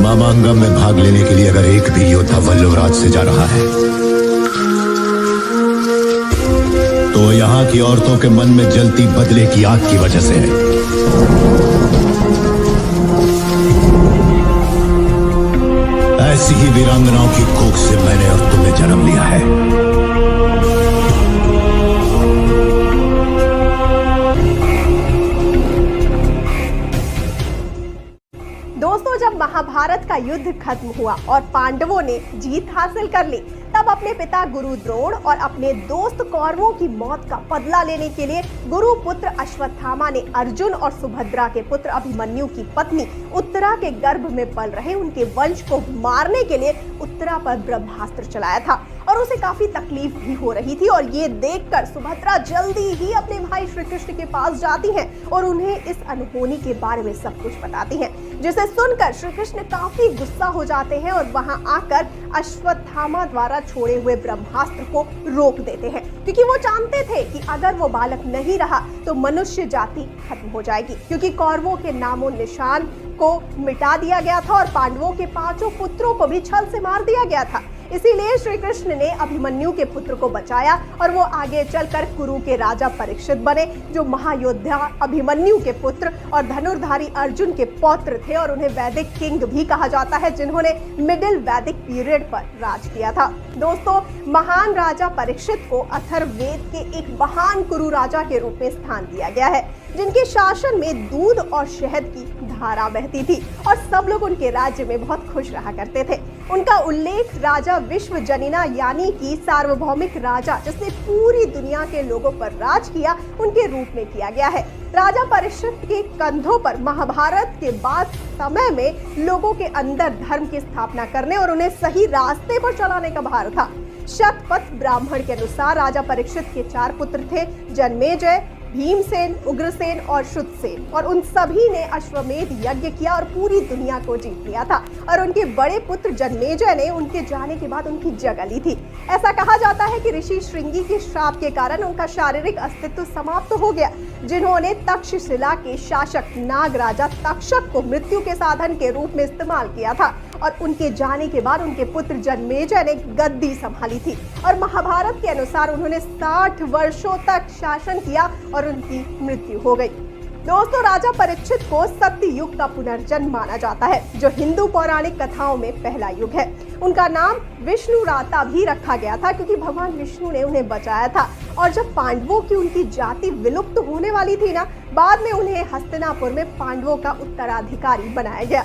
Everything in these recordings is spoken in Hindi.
मामांगम में भाग लेने के लिए अगर एक भी योद्धा वल्लवराज से जा रहा है तो यहाँ की औरतों के मन में जलती बदले की आग की वजह से है। ऐसी ही वीरांगनाओं की कोख से मैंने और तुम्हें जन्म लिया है। दोस्तों, जब महाभारत का युद्ध खत्म हुआ और पांडवों ने जीत हासिल कर ली, तब अपने पिता गुरु द्रोण और अपने दोस्त कौरवों की मौत का बदला लेने के लिए गुरु पुत्र अश्वत्थामा ने अर्जुन और सुभद्रा के पुत्र अभिमन्यु की पत्नी उत्तरा के गर्भ में पल रहे उनके वंश को मारने के लिए उत्तरा पर ब्रह्मास्त्र चलाया था और उसे काफी तकलीफ भी हो रही थी। और ये देखकर सुभद्रा जल्दी ही अपने भाई श्री कृष्ण के पास जाती हैं और उन्हें इस अनहोनी के बारे में सब कुछ बताती हैं, जिसे सुनकर श्री कृष्ण काफी गुस्सा हो जाते हैं और वहां आकर अश्वत्थामा द्वारा छोड़े हुए ब्रह्मास्त्र को रोक देते हैं, क्योंकि वो जानते थे कि अगर वो बालक नहीं रहा तो मनुष्य जाति खत्म हो जाएगी, क्योंकि कौरवों के नामो निशान को मिटा दिया गया था और पांडवों के 5 पुत्रों को भी छल से मार दिया गया था। इसीलिए श्री कृष्ण ने अभिमन्यु के पुत्र को बचाया और वो आगे चलकर कुरु के राजा परीक्षित बने, जो महायोद्धा अभिमन्यु के पुत्र और धनुर्धारी अर्जुन के पौत्र थे और उन्हें वैदिक किंग भी कहा जाता है, जिन्होंने मिडिल वैदिक पीरियड पर राज किया था। दोस्तों, महान राजा परीक्षित को अथर्ववेद के एक महान कुरु राजा के रूप में स्थान दिया गया है, जिनके शासन में दूध और शहद की धारा बहती थी और सब लोग उनके राज्य में बहुत खुश रहा करते थे। उनका उल्लेख राजा विश्वजनिना यानी कि सार्वभौमिक राजा जिसने पूरी दुनिया के लोगों पर राज किया, उनके रूप में किया गया है। राजा परीक्षित के कंधों पर महाभारत के बाद समय में लोगों के अंदर धर्म की स्थापना करने और उन्हें सही रास्ते पर चलाने का भार था। शतपथ ब्राह्मण के अनुसार राजा परीक्षित के 4 पुत्र थे, जन्मेजय, भीमसेन, उग्रसेन और शुद्धसेन, और उन सभी ने अश्वमेध यज्ञ किया और पूरी दुनिया को जीत लिया था। और उनके बड़े पुत्र जन्मेजय ने उनके जाने के बाद उनकी जगह ली थी। ऐसा कहा जाता है कि ऋषि श्रृंगी के श्राप के कारण उनका शारीरिक अस्तित्व समाप्त हो गया, जिन्होंने तक्षशिला के शासक नाग राजा तक्षक को मृत्यु के साधन के रूप में इस्तेमाल किया था। और उनके जाने के बाद उनके पुत्र जन्मेजय ने गद्दी संभाली थी और महाभारत के अनुसार उन्होंने 60 वर्षों तक शासन किया और उनकी मृत्यु हो गई। दोस्तों, राजा परीक्षित को सत्य युग का पुनर्जन्म माना जाता है, जो हिंदू पौराणिक कथाओं में पहला युग है। उनका नाम विष्णुराता भी रखा गया था, क्योंकि भगवान विष्णु ने उन्हें बचाया था। और जब पांडवों की उनकी जाति विलुप्त होने वाली थी ना, बाद में उन्हें हस्तिनापुर में पांडवों का उत्तराधिकारी बनाया गया।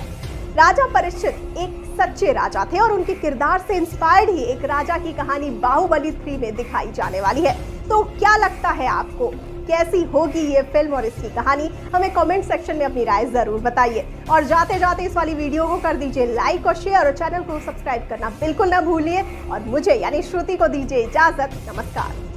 राजा परीक्षित एक सच्चे राजा थे और उनके किरदार से इंस्पायर्ड ही एक राजा की कहानी बाहुबली 3 में दिखाई जाने वाली है। तो क्या लगता है आपको, कैसी होगी ये फिल्म और इसकी कहानी? हमें कमेंट सेक्शन में अपनी राय जरूर बताइए। और जाते जाते इस वाली वीडियो को कर दीजिए लाइक और शेयर और चैनल को सब्सक्राइब करना बिल्कुल ना भूलिए। और मुझे यानी श्रुति को दीजिए इजाजत। नमस्कार।